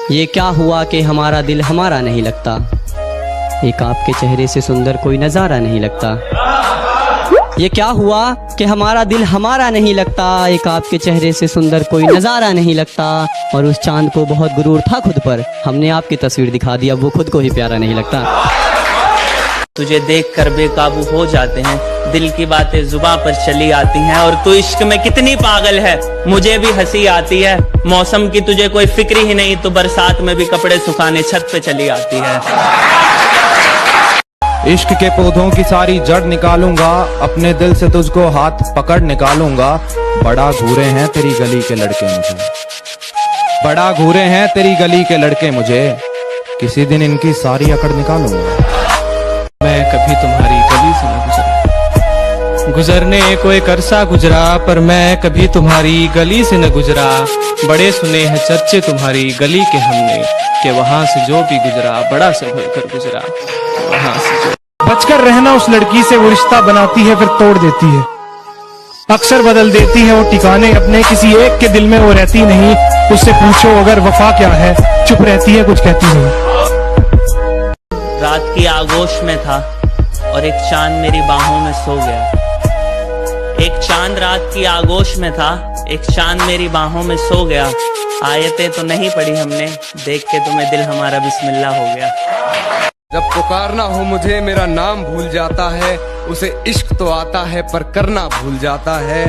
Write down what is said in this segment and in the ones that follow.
ये क्या हुआ कि हमारा दिल हमारा नहीं लगता, एक आपके चेहरे से सुंदर कोई नज़ारा नहीं लगता। ये क्या हुआ कि हमारा दिल हमारा नहीं लगता, एक आपके चेहरे से सुंदर कोई नज़ारा नहीं लगता। और उस चांद को बहुत गुरूर था खुद पर, हमने आपकी तस्वीर दिखा दी, अब वो खुद को ही प्यारा नहीं लगता। तुझे देख कर बेकाबू हो जाते हैं, दिल की बातें जुबां पर चली आती हैं। और तू इश्क में कितनी पागल है, मुझे भी हंसी आती है। मौसम की तुझे कोई फिक्र ही नहीं, तो बरसात में भी कपड़े सुखाने छत पे चली आती है। इश्क के पौधों की सारी जड़ निकालूंगा, अपने दिल से तुझको हाथ पकड़ निकालूंगा। बड़ा घूरे हैं तेरी गली के लड़के मुझे, बड़ा घूरे हैं तेरी गली के लड़के मुझे, किसी दिन इनकी सारी अकड़ निकालूंगा। मैं कभी तुम्हारी गली से न गुजरा, गुजरने को एक अरसा गुजरा, पर मैं कभी तुम्हारी गली से न गुजरा। बड़े सुने हैं चर्चे तुम्हारी गली के हमने, कि वहां से जो भी गुजरा बड़ा संभल कर गुजरा, वहां से जो। बचकर रहना उस लड़की से, वो रिश्ता बनाती है फिर तोड़ देती है, अक्सर बदल देती है वो ठिकाने अपने, किसी एक के दिल में वो रहती नहीं। उससे पूछो अगर वफा क्या है, चुप रहती है कुछ कहती नहीं। रात की आगोश में था और एक चांद मेरी बाहों में सो गया। एक चांद रात की आगोश में था, एक चांद मेरी बाहों में सो गया। आयतें तो नहीं पढ़ी हमने, देख के तुम्हें दिल हमारा बिस्मिल्लाह हो गया। जब पुकारना हो मुझे मेरा नाम भूल जाता है, उसे इश्क तो आता है पर करना भूल जाता है।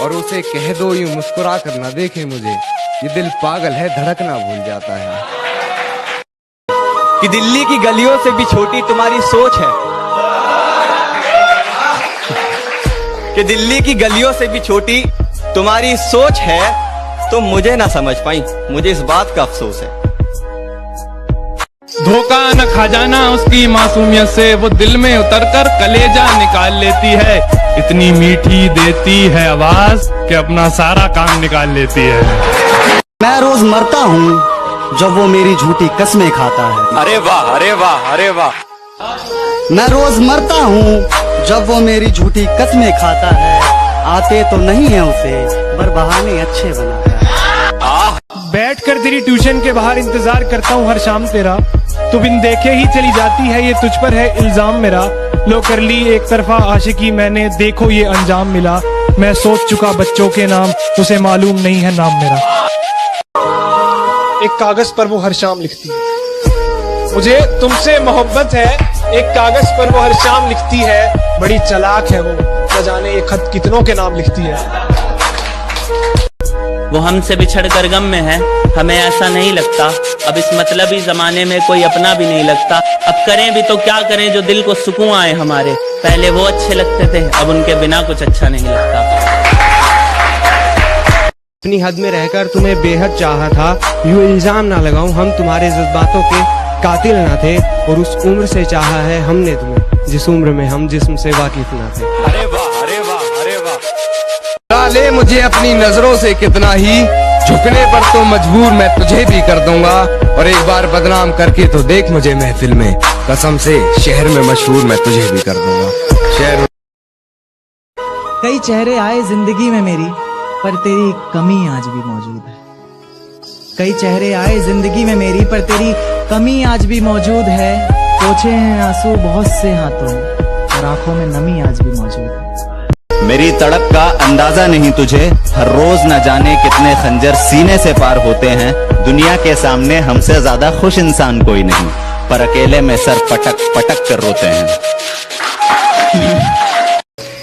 और उसे कह दो यूं मुस्कुरा कर ना देखे मुझे, ये दिल पागल है धड़कना भूल जाता है। कि दिल्ली की गलियों से भी छोटी तुम्हारी सोच है, कि दिल्ली की गलियों से भी छोटी तुम्हारी सोच है। तुम मुझे ना समझ पाई, मुझे इस बात का अफसोस है। धोखा न खा जाना उसकी मासूमियत से, वो दिल में उतरकर कलेजा निकाल लेती है। इतनी मीठी देती है आवाज कि अपना सारा काम निकाल लेती है। मैं रोज मरता हूँ जब वो मेरी झूठी कस्में खाता है। अरे वाह, अरे वाह, अरे वाह। मैं रोज मरता हूँ जब वो मेरी झूठी कस्में खाता है। आते तो नहीं है उसे, पर बहाने अच्छे बनाता है। बैठकर तेरी ट्यूशन के बाहर इंतजार करता हूँ हर शाम तेरा, तू बिन देखे ही चली जाती है, ये तुझ पर है इल्जाम मेरा। लो कर ली एक तरफा आशिकी मैंने, देखो ये अंजाम मिला। मैं सोच चुका बच्चों के नाम, उसे मालूम नहीं है नाम मेरा। एक कागज पर वो हर शाम लिखती है, मुझे तुमसे मोहब्बत है। एक कागज पर वो हर शाम लिखती है, बड़ी चालाक है वो, न जाने ये खत कितनों के नाम लिखती है। वो हमसे बिछड़ कर गम में है, हमें ऐसा नहीं लगता। अब इस मतलबी जमाने में कोई अपना भी नहीं लगता। अब करें भी तो क्या करें जो दिल को सुकून आए हमारे। पहले वो अच्छे लगते थे, अब उनके बिना कुछ अच्छा नहीं लगता। अपनी हद में रहकर तुम्हें बेहद चाहा था, यूं इल्जाम ना लगाऊं हम तुम्हारे जज्बातों के कातिल ना थे। और उस उम्र से चाहा है हमने तुम्हें, जिस उम्र में हम जिस्म से वाकिफ ना थे। अरे वाह, अरे वाह, अरे वाह। डाले मुझे अपनी नजरों से कितना ही, झुकने पर तो मजबूर मैं तुझे भी कर दूंगा। और एक बार बदनाम करके तो देख मुझे महफिल में, कसम से शहर में मशहूर मैं तुझे भी कर दूंगा। शहर कई चेहरे आए जिंदगी में मेरी, पर तेरी कमी आज भी मौजूद है। कई चेहरे आए जिंदगी में मेरी, पर तेरी कमी आज भी मौजूद है। पोछे हैं आंसू बहुत से हाथों में, और आंखों में नमी आज भी मौजूद है। मेरी तड़प का अंदाजा नहीं तुझे, हर रोज न जाने कितने खंजर सीने से पार होते हैं। दुनिया के सामने हमसे ज्यादा खुश इंसान कोई नहीं, पर अकेले में सर पटक पटक कर रोते हैं।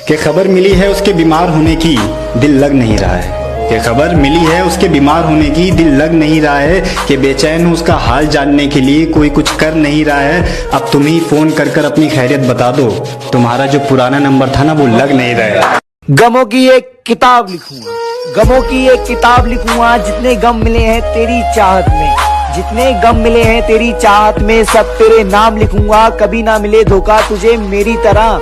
कि खबर मिली है उसके बीमार होने की, दिल लग नहीं रहा है। कि खबर मिली है उसके बीमार होने की, दिल लग नहीं रहा है। कि बेचैन हूँ उसका हाल जानने के लिए, कोई कुछ कर नहीं रहा है। अब तुम ही फोन कर कर अपनी खैरियत बता दो, तुम्हारा जो पुराना नंबर था ना वो लग नहीं रहा है। गमों की एक किताब लिखूंगा, गमों की एक किताब लिखूंगा। जितने गम मिले हैं तेरी चाहत में, जितने गम मिले हैं तेरी चाहत में, सब तेरे नाम लिखूंगा। कभी ना मिले धोखा तुझे मेरी तरह,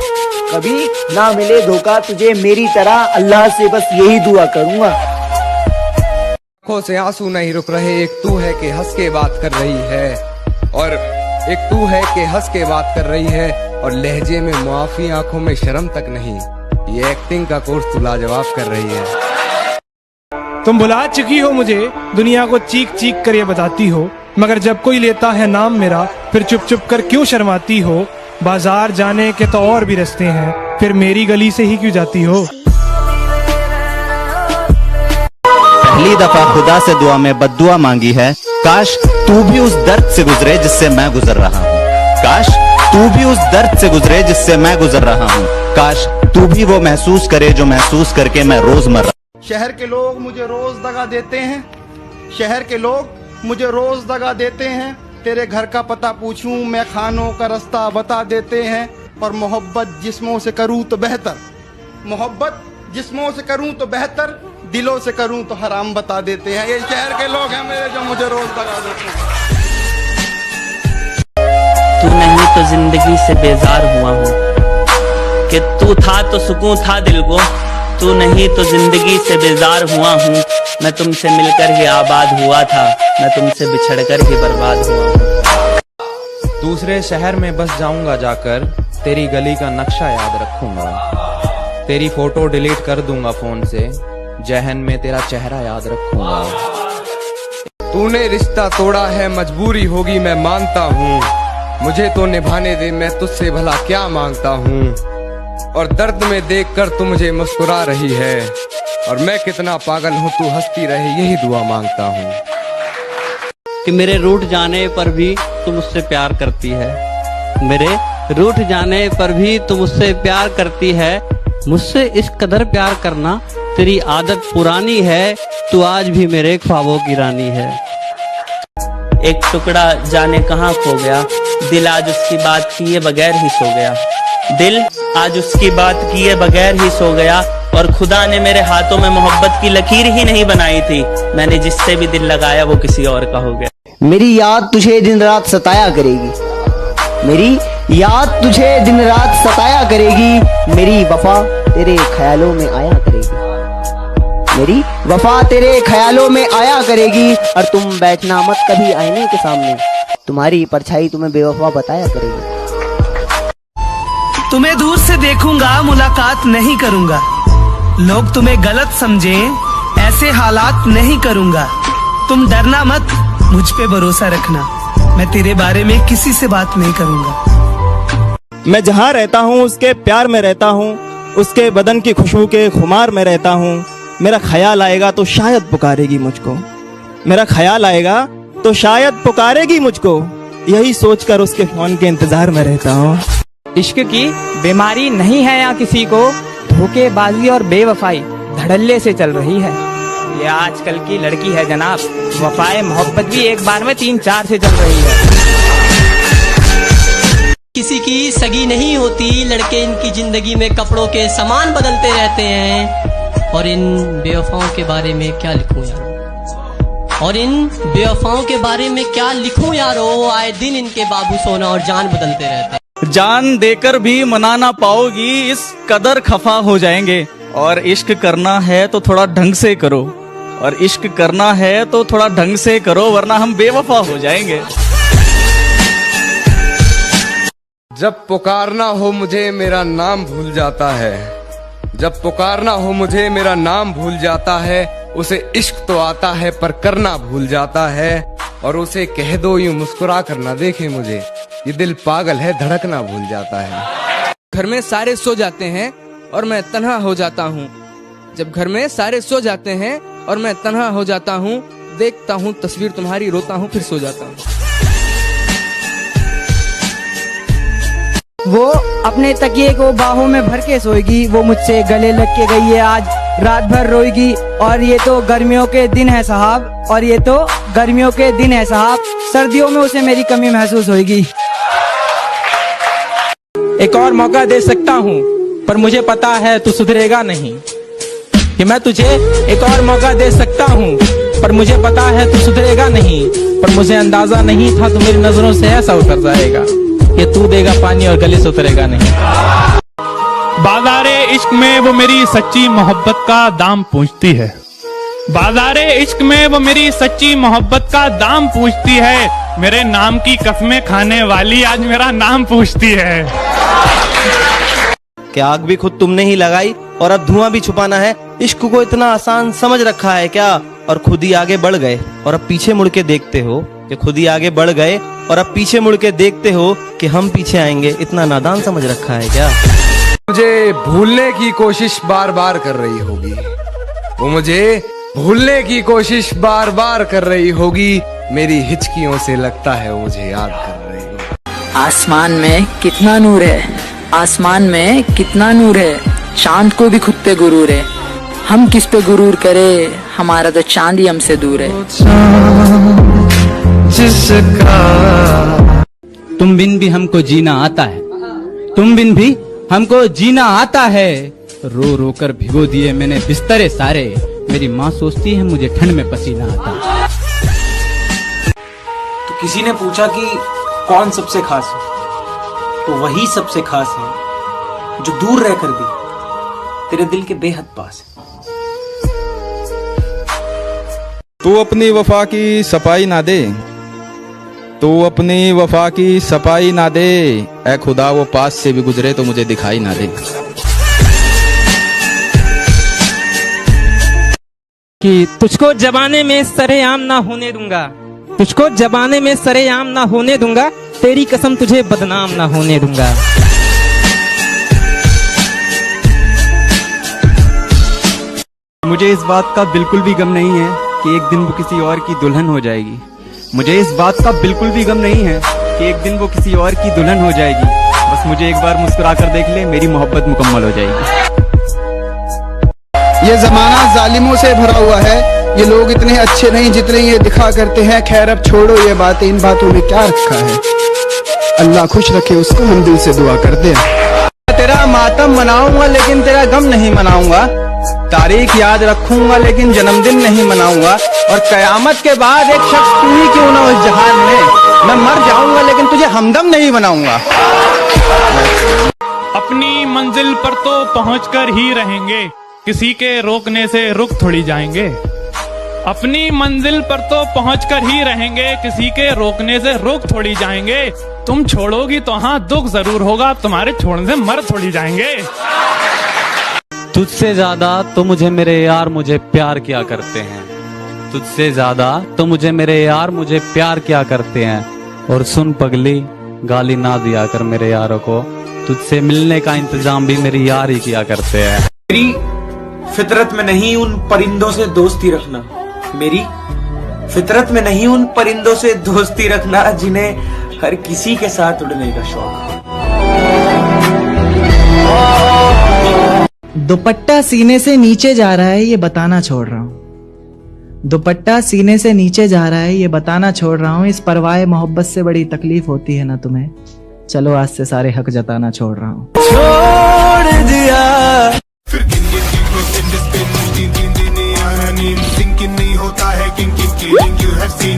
कभी ना मिले धोखा तुझे मेरी तरह। अल्लाह से बस यही दुआ करूंगा। आंखों से आंसू नहीं रुक रहे, एक तू है कि हंस के बात कर रही है, और एक तू है कि हंस के बात कर रही है। और लहजे में मुआफी, आंखों में शर्म तक नहीं, ये एक्टिंग का कोर्स तू लाजवाब कर रही है। तुम भुला चुकी हो मुझे, दुनिया को चीख चीख कर ये बताती हो मगर जब कोई लेता है नाम मेरा फिर चुप चुप कर क्यों शर्माती हो। बाजार जाने के तो और भी रास्ते हैं, फिर मेरी गली से ही क्यों जाती हो। पहली दफा खुदा से दुआ में बद्दुआ मांगी है, काश तू भी उस दर्द से गुजरे जिससे मैं गुजर रहा हूँ। काश तू भी उस दर्द से गुजरे जिससे मैं गुजर रहा हूँ। काश तू भी वो महसूस करे जो महसूस करके मैं रोजमर्रा। शहर के लोग मुझे रोज दगा देते हैं, शहर के लोग मुझे रोज दगा देते हैं। तेरे घर का पता पूछूं मैं खानों का रास्ता बता देते हैं। और मोहब्बत जिस्मों से करूं तो बेहतर, मोहब्बत जिस्मों से करूं तो बेहतर, दिलों से करूं तो हराम बता देते हैं। ये शहर के लोग हैं मेरे जो मुझे रोज दगा देते हैं। तू नहीं तो जिंदगी से बेजार हुआ हूँ, कि तू था तो सुकून था दिल को। तू नहीं तो जिंदगी से बेजार हुआ हूँ, मैं तुमसे मिलकर ही आबाद हुआ था, मैं तुमसे बिछड़कर ही बर्बाद हुआ हूँ। दूसरे शहर में बस जाऊंगा जाकर, तेरी गली का नक्शा याद रखूंगा। तेरी फोटो डिलीट कर दूंगा फोन से, जहन में तेरा चेहरा याद रखूंगा। तूने रिश्ता तोड़ा है मजबूरी होगी मैं मानता हूँ, मुझे तो निभाने दे मैं तुझसे भला क्या मांगता हूँ। और दर्द में देखकर तू मुझे मुस्कुरा रही है, और मैं कितना पागल हूँ तू हंसती रहे यही दुआ मांगता हूँ। कि मेरे रूठ जाने पर भी तू मुझसे प्यार करती है, मेरे रूठ जाने पर भी तू मुझसे प्यार करती है। मुझसे इस कदर प्यार करना तेरी आदत पुरानी है, तू आज भी मेरे ख्वाबों की रानी है। एक टुकड़ा जाने कहाँ खो गया, दिल आज उसकी बात किए बगैर ही सो गया। दिल आज उसकी बात किए बगैर ही सो गया, और खुदा ने मेरे हाथों में मोहब्बत की लकीर ही नहीं बनाई थी। मैंने जिससे भी दिल लगाया वो किसी और का हो गया। मेरी याद तुझे दिन रात सताया करेगी, मेरी याद तुझे दिन रात सताया करेगी। मेरी वफा तेरे ख्यालों में आया करेगी, मेरी वफा तेरे ख्यालों में आया करेगी। और तुम बैठना मत कभी आईने के सामने, तुम्हारी परछाई तुम्हें बेवफा बताया करेगी। तुम्हें दूर से देखूंगा मुलाकात नहीं करूंगा, लोग तुम्हें गलत समझें ऐसे हालात नहीं करूंगा। तुम डरना मत, मुझ पे भरोसा रखना, मैं तेरे बारे में किसी से बात नहीं करूंगा। मैं जहाँ रहता हूँ उसके प्यार में रहता हूँ, उसके बदन की खुशबू के खुमार में रहता हूँ। मेरा ख्याल आएगा तो शायद पुकारेगी मुझको, मेरा ख्याल आएगा तो शायद पुकारेगी मुझको। यही सोचकर उसके फोन के इंतजार में रहता हूँ। इश्क की बीमारी नहीं है यहाँ किसी को, धोखेबाजी और बेवफाई धड़ल्ले से चल रही है। ये आजकल की लड़की है जनाब, वफाए मोहब्बत भी एक बार में 3-4 से चल रही है। किसी की सगी नहीं होती, लड़के इनकी जिंदगी में कपड़ों के सामान बदलते रहते हैं। और इन बेवफाओं के बारे में क्या लिखूं यारो, और इन बेवफाओं के बारे में क्या लिखूं यारो। आए दिन इनके बाबू सोना और जान बदलते रहते हैं। जान देकर भी मना ना पाओगी, इस कदर खफा हो जाएंगे। और इश्क करना है तो थोड़ा ढंग से करो, और इश्क करना है तो थोड़ा ढंग से करो, वरना हम बेवफा हो जाएंगे। जब पुकारना हो मुझे मेरा नाम भूल जाता है, जब पुकारना हो मुझे मेरा नाम भूल जाता है। उसे इश्क तो आता है पर करना भूल जाता है, और उसे कह दो यूं मुस्कुरा कर ना देखे मुझे, ये दिल पागल है धड़कना भूल जाता है। घर में सारे सो जाते हैं और मैं तन्हा हो जाता हूँ, जब घर में सारे सो जाते हैं और मैं तन्हा हो जाता हूँ, देखता हूँ तस्वीर तुम्हारी, रोता हूँ फिर सो जाता हूँ। वो अपने तकिए को बाहों में भर के सोएगी, वो मुझसे गले लग के गई है आज रात भर रोएगी। और ये तो गर्मियों के दिन है साहब, और ये तो गर्मियों के दिन है साहब, सर्दियों में उसे मेरी कमी महसूस होगी। एक और मौका दे सकता हूँ पर मुझे पता है तू सुधरेगा नहीं, कि मैं तुझे एक और मौका दे सकता हूँ पर मुझे पता है तू सुधरेगा नहीं। पर मुझे अंदाजा नहीं था तू मेरी नजरों से ऐसा उतर जाएगा कि तू देगा पानी और गले से उतरेगा नहीं। बाजारे इश्क में वो मेरी सच्ची मोहब्बत का दाम पूछती है, बाजारे इश्क में वो मेरी सच्ची मोहब्बत का दाम पूछती है। मेरे नाम की कसमें खाने वाली आज मेरा नाम पूछती है। क्या आग भी खुद तुमने ही लगाई और अब धुआं भी छुपाना है? इश्क को इतना आसान समझ रखा है क्या? और खुद ही आगे बढ़ गए और अब पीछे मुड़ के देखते हो कि खुद ही आगे बढ़ गए और अब पीछे मुड़ के देखते हो कि हम पीछे आएंगे। इतना नादान समझ रखा है क्या? मुझे भूलने की कोशिश बार बार कर रही होगी, वो मुझे भूलने की कोशिश बार बार कर रही होगी। मेरी हिचकियों से लगता है वो मुझे याद कर रही होगी। आसमान में कितना नूर है, आसमान में कितना नूर है, चांद को भी खुद पे गुरूर है। हम किस पे गुरूर करे, हमारा तो चांद ही हमसे दूर है। तुम बिन भी हमको जीना आता है, तुम बिन भी हमको जीना आता है। रो रो कर भिगो दिए मैंने बिस्तरे सारे, मेरी माँ सोचती है मुझे ठंड में पसीना आता है। तो किसी ने पूछा कि कौन सबसे खास है, तो वही सबसे खास है जो दूर रहकर भी तेरे दिल के बेहद पास है। तू अपनी वफा की सफाई ना दे, तू अपनी वफा की सफाई ना दे, ऐ खुदा वो पास से भी गुजरे तो मुझे दिखाई ना दे। कि तुझको जमाने में सरेआम ना होने दूंगा, तुझको जमाने में सरेआम ना होने दूंगा, तेरी कसम तुझे बदनाम ना होने दूंगा। मुझे इस बात का बिल्कुल भी गम नहीं है कि एक दिन वो किसी और की दुल्हन हो जाएगी। मुझे इस बात का बिल्कुल भी गम नहीं है कि एक दिन वो किसी और की दुल्हन हो जाएगी। बस मुझे एक बार मुस्कुरा कर देख ले, मेरी मोहब्बत मुकम्मल हो जाएगी। ये जमाना जालिमों से भरा हुआ है, ये लोग इतने अच्छे नहीं जितने ये दिखा करते हैं। खैर अब छोड़ो ये बातें, इन बातों में क्या रखा है। अल्लाह खुश रखे उसको, हम दिल से दुआ करते हैं। तेरा मातम मनाऊंगा लेकिन तेरा गम नहीं मनाऊंगा, तारीख याद रखूंगा लेकिन जन्मदिन नहीं मनाऊंगा, और कयामत के बाद एक शख्स तू ही क्यों ना उस जहान में, मैं मर जाऊंगा लेकिन तुझे हमदम नहीं बनाऊंगा। अपनी मंजिल पर तो पहुंचकर ही रहेंगे, किसी के रोकने से रुक थोड़ी जाएंगे। अपनी मंजिल पर तो पहुंचकर ही रहेंगे, किसी के रोकने से रुक थोड़ी जाएंगे। तुम छोड़ोगी तो हाँ दुख जरूर होगा, तुम्हारे छोड़ने से मर थोड़ी जाएंगे। तुझसे ज्यादा तो मुझे मेरे यार मुझे प्यार किया करते हैं, तुझसे ज्यादा तो मुझे मेरे यार मुझे प्यार किया करते हैं। और सुन पगली, गाली ना दिया कर मेरे यारों को, तुझसे मिलने का इंतजाम भी मेरी यार ही किया करते हैं। मेरी फितरत में नहीं उन परिंदों से दोस्ती रखना, मेरी फितरत में नहीं उन परिंदों से दोस्ती रखना जिन्हें हर किसी के साथ उड़ने का शौक है। दुपट्टा सीने से नीचे जा रहा है ये बताना छोड़ रहा हूँ, दुपट्टा सीने से नीचे जा रहा है ये बताना छोड़ रहा हूँ। इस परवाह मोहब्बत से बड़ी तकलीफ होती है ना तुम्हें, चलो आज से सारे हक जताना छोड़ रहा हूँ। छोड़ दिया नहीं होता है